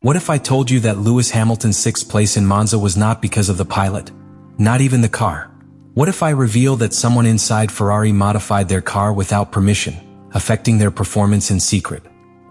What if I told you that Lewis Hamilton's sixth place in Monza was not because of the pilot? Not even the car. What if I reveal that someone inside Ferrari modified their car without permission, affecting their performance in secret?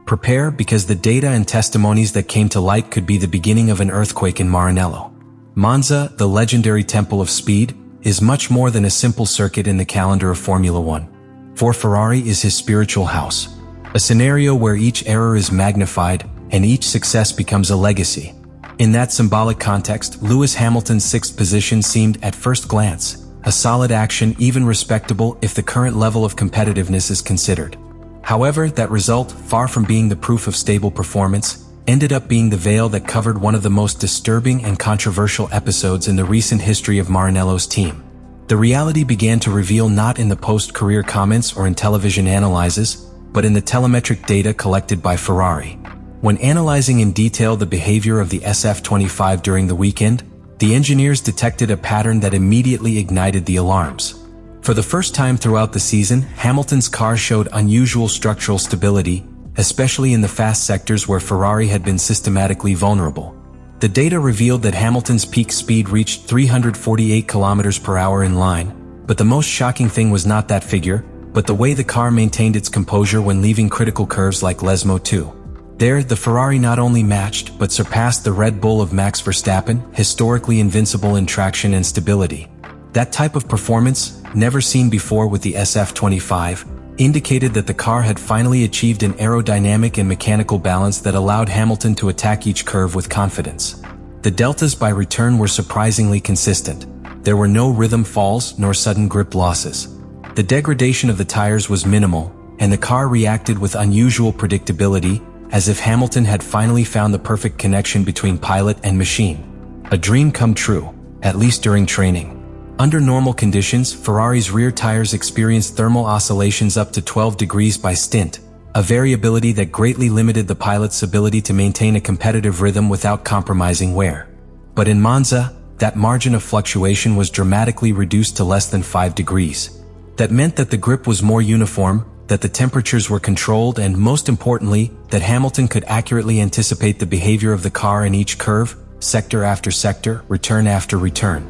Prepare, because the data and testimonies that came to light could be the beginning of an earthquake in Maranello. Monza, the legendary temple of speed, is much more than a simple circuit in the calendar of Formula One. For Ferrari is his spiritual house. A scenario where each error is magnified and each success becomes a legacy. In that symbolic context, Lewis Hamilton's sixth position seemed, at first glance, a solid action, even respectable if the current level of competitiveness is considered. However, that result, far from being the proof of stable performance, ended up being the veil that covered one of the most disturbing and controversial episodes in the recent history of Maranello's team. The reality began to reveal not in the post-career comments or in television analyses, but in the telemetric data collected by Ferrari. When analyzing in detail the behavior of the SF-25 during the weekend, the engineers detected a pattern that immediately ignited the alarms. For the first time throughout the season, Hamilton's car showed unusual structural stability, especially in the fast sectors where Ferrari had been systematically vulnerable. The data revealed that Hamilton's peak speed reached 348 km/h in line, but the most shocking thing was not that figure, but the way the car maintained its composure when leaving critical curves like Lesmo 2. There, the Ferrari not only matched but surpassed the Red Bull of Max Verstappen, historically invincible in traction and stability. That type of performance, never seen before with the SF-25, indicated that the car had finally achieved an aerodynamic and mechanical balance that allowed Hamilton to attack each curve with confidence. The deltas by return were surprisingly consistent. There were no rhythm falls nor sudden grip losses. The degradation of the tires was minimal, and the car reacted with unusual predictability, as if Hamilton had finally found the perfect connection between pilot and machine. A dream come true, at least during training. Under normal conditions, Ferrari's rear tires experienced thermal oscillations up to 12 degrees by stint, a variability that greatly limited the pilot's ability to maintain a competitive rhythm without compromising wear. But in Monza, that margin of fluctuation was dramatically reduced to less than 5 degrees. That meant that the grip was more uniform, that the temperatures were controlled, and most importantly, that Hamilton could accurately anticipate the behavior of the car in each curve, sector after sector, return after return.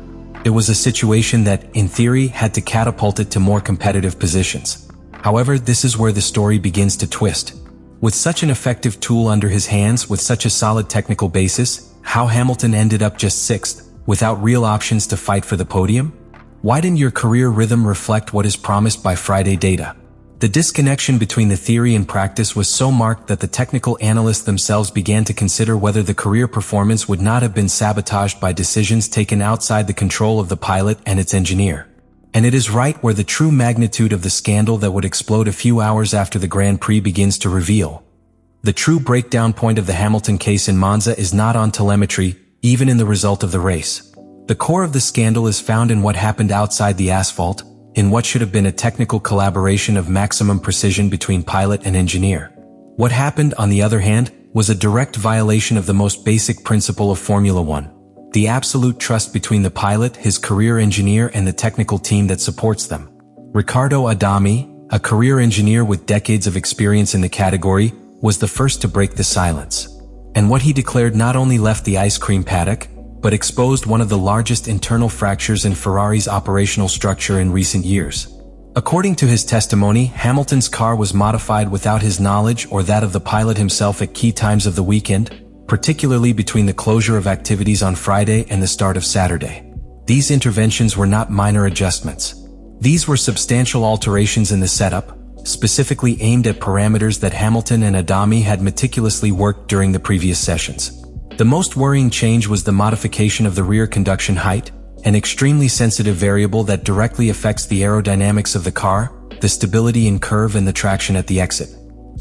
It was a situation that, in theory, had to catapult it to more competitive positions. However, this is where the story begins to twist. With such an effective tool under his hands, with such a solid technical basis, how Hamilton ended up just sixth, without real options to fight for the podium? Why didn't your career rhythm reflect what is promised by Friday data? The disconnection between the theory and practice was so marked that the technical analysts themselves began to consider whether the career performance would not have been sabotaged by decisions taken outside the control of the pilot and its engineer. And it is right where the true magnitude of the scandal that would explode a few hours after the Grand Prix begins to reveal. The true breakdown point of the Hamilton case in Monza is not on telemetry, even in the result of the race. The core of the scandal is found in what happened outside the asphalt, in what should have been a technical collaboration of maximum precision between pilot and engineer. What happened, on the other hand, was a direct violation of the most basic principle of Formula One: the absolute trust between the pilot, his career engineer, and the technical team that supports them. Riccardo Adami, a career engineer with decades of experience in the category, was the first to break the silence. And what he declared not only left the ice cream paddock, but exposed one of the largest internal fractures in Ferrari's operational structure in recent years. According to his testimony, Hamilton's car was modified without his knowledge or that of the pilot himself at key times of the weekend, particularly between the closure of activities on Friday and the start of Saturday. These interventions were not minor adjustments. These were substantial alterations in the setup, specifically aimed at parameters that Hamilton and Adami had meticulously worked during the previous sessions. The most worrying change was the modification of the rear conduction height, an extremely sensitive variable that directly affects the aerodynamics of the car, the stability in curve, and the traction at the exit.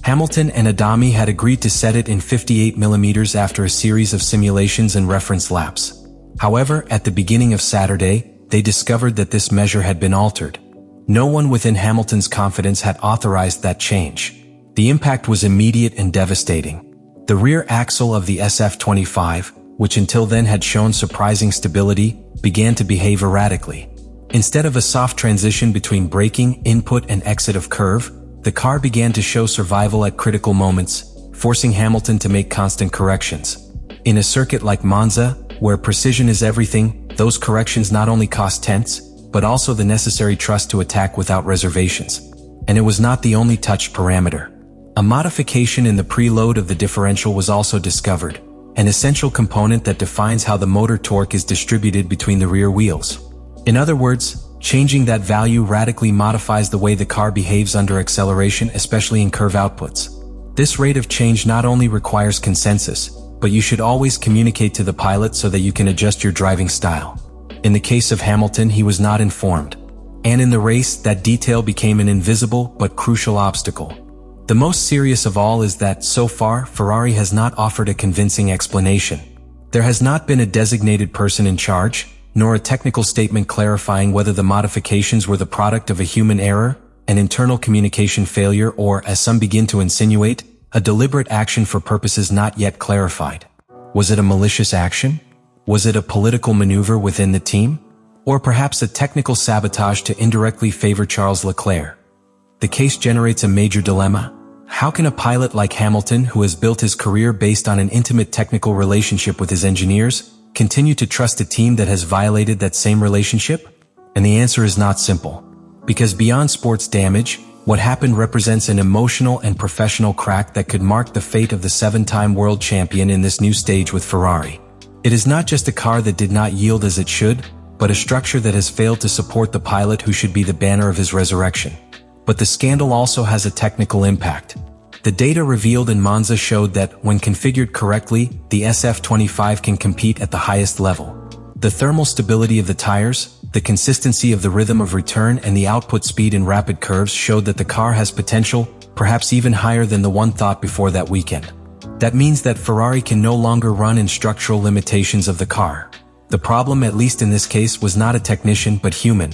Hamilton and Adami had agreed to set it in 58 mm after a series of simulations and reference laps. However, at the beginning of Saturday, they discovered that this measure had been altered. No one within Hamilton's confidence had authorized that change. The impact was immediate and devastating. The rear axle of the SF-25, which until then had shown surprising stability, began to behave erratically. Instead of a soft transition between braking, input, and exit of curve, the car began to show survival at critical moments, forcing Hamilton to make constant corrections. In a circuit like Monza, where precision is everything, those corrections not only cost tenths, but also the necessary trust to attack without reservations. And it was not the only touched parameter. A modification in the preload of the differential was also discovered, an essential component that defines how the motor torque is distributed between the rear wheels. In other words, changing that value radically modifies the way the car behaves under acceleration, especially in curve outputs. This rate of change not only requires consensus, but you should always communicate to the pilot so that you can adjust your driving style. In the case of Hamilton, he was not informed. And in the race, that detail became an invisible but crucial obstacle. The most serious of all is that, so far, Ferrari has not offered a convincing explanation. There has not been a designated person in charge, nor a technical statement clarifying whether the modifications were the product of a human error, an internal communication failure, or, as some begin to insinuate, a deliberate action for purposes not yet clarified. Was it a malicious action? Was it a political maneuver within the team? Or perhaps a technical sabotage to indirectly favor Charles Leclerc? The case generates a major dilemma. How can a pilot like Hamilton, who has built his career based on an intimate technical relationship with his engineers, continue to trust a team that has violated that same relationship? And the answer is not simple. Because beyond sports damage, what happened represents an emotional and professional crack that could mark the fate of the 7-time world champion in this new stage with Ferrari. It is not just a car that did not yield as it should, but a structure that has failed to support the pilot who should be the banner of his resurrection. But the scandal also has a technical impact. The data revealed in Monza showed that, when configured correctly, the SF-25 can compete at the highest level. The thermal stability of the tires, the consistency of the rhythm of return, and the output speed in rapid curves showed that the car has potential, perhaps even higher than the one thought before that weekend. That means that Ferrari can no longer run in structural limitations of the car. The problem, at least in this case, was not a technician but human.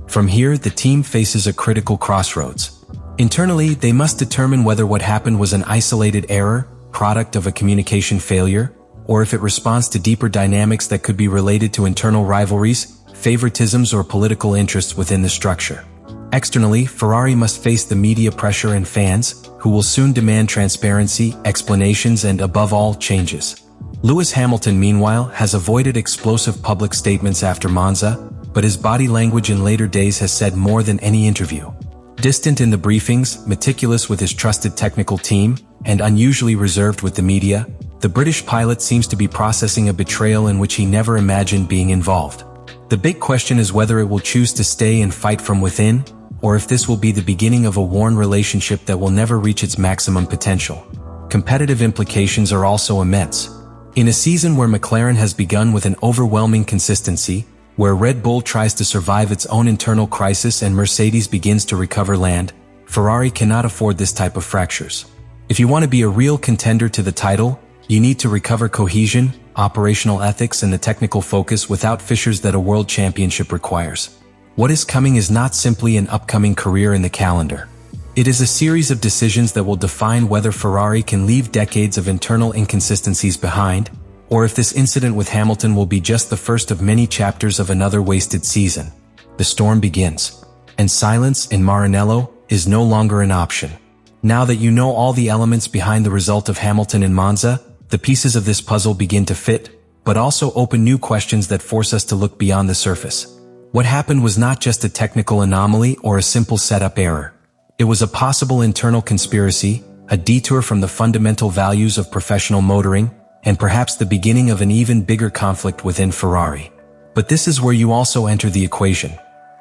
From here, the team faces a critical crossroads. Internally, they must determine whether what happened was an isolated error, product of a communication failure, or if it responds to deeper dynamics that could be related to internal rivalries, favoritisms, or political interests within the structure. Externally, Ferrari must face the media pressure and fans, who will soon demand transparency, explanations, and, above all, changes. Lewis Hamilton, meanwhile, has avoided explosive public statements after Monza, but his body language in later days has said more than any interview. Distant in the briefings, meticulous with his trusted technical team, and unusually reserved with the media, the British pilot seems to be processing a betrayal in which he never imagined being involved. The big question is whether it will choose to stay and fight from within, or if this will be the beginning of a worn relationship that will never reach its maximum potential. Competitive implications are also immense. In a season where McLaren has begun with an overwhelming consistency, where Red Bull tries to survive its own internal crisis and Mercedes begins to recover land, Ferrari cannot afford this type of fractures. If you want to be a real contender to the title, you need to recover cohesion, operational ethics, and the technical focus without fissures that a world championship requires. What is coming is not simply an upcoming career in the calendar. It is a series of decisions that will define whether Ferrari can leave decades of internal inconsistencies behind, or if this incident with Hamilton will be just the first of many chapters of another wasted season. The storm begins. And silence in Maranello is no longer an option. Now that you know all the elements behind the result of Hamilton in Monza, the pieces of this puzzle begin to fit, but also open new questions that force us to look beyond the surface. What happened was not just a technical anomaly or a simple setup error. It was a possible internal conspiracy, a detour from the fundamental values of professional motoring, and perhaps the beginning of an even bigger conflict within Ferrari. But this is where you also enter the equation,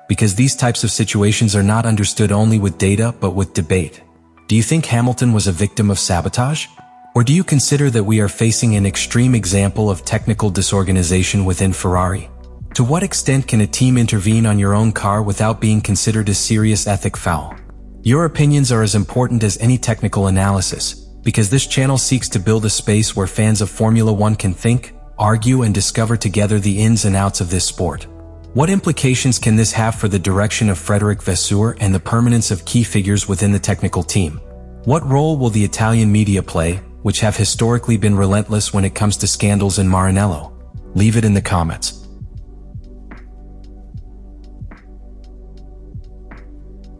because these types of situations are not understood only with data but with debate. Do you think Hamilton was a victim of sabotage? Or do you consider that we are facing an extreme example of technical disorganization within Ferrari? To what extent can a team intervene on your own car without being considered a serious ethic foul? Your opinions are as important as any technical analysis, because this channel seeks to build a space where fans of Formula One can think, argue, and discover together the ins and outs of this sport. What implications can this have for the direction of Frédéric Vasseur and the permanence of key figures within the technical team? What role will the Italian media play, which have historically been relentless when it comes to scandals in Maranello? Leave it in the comments.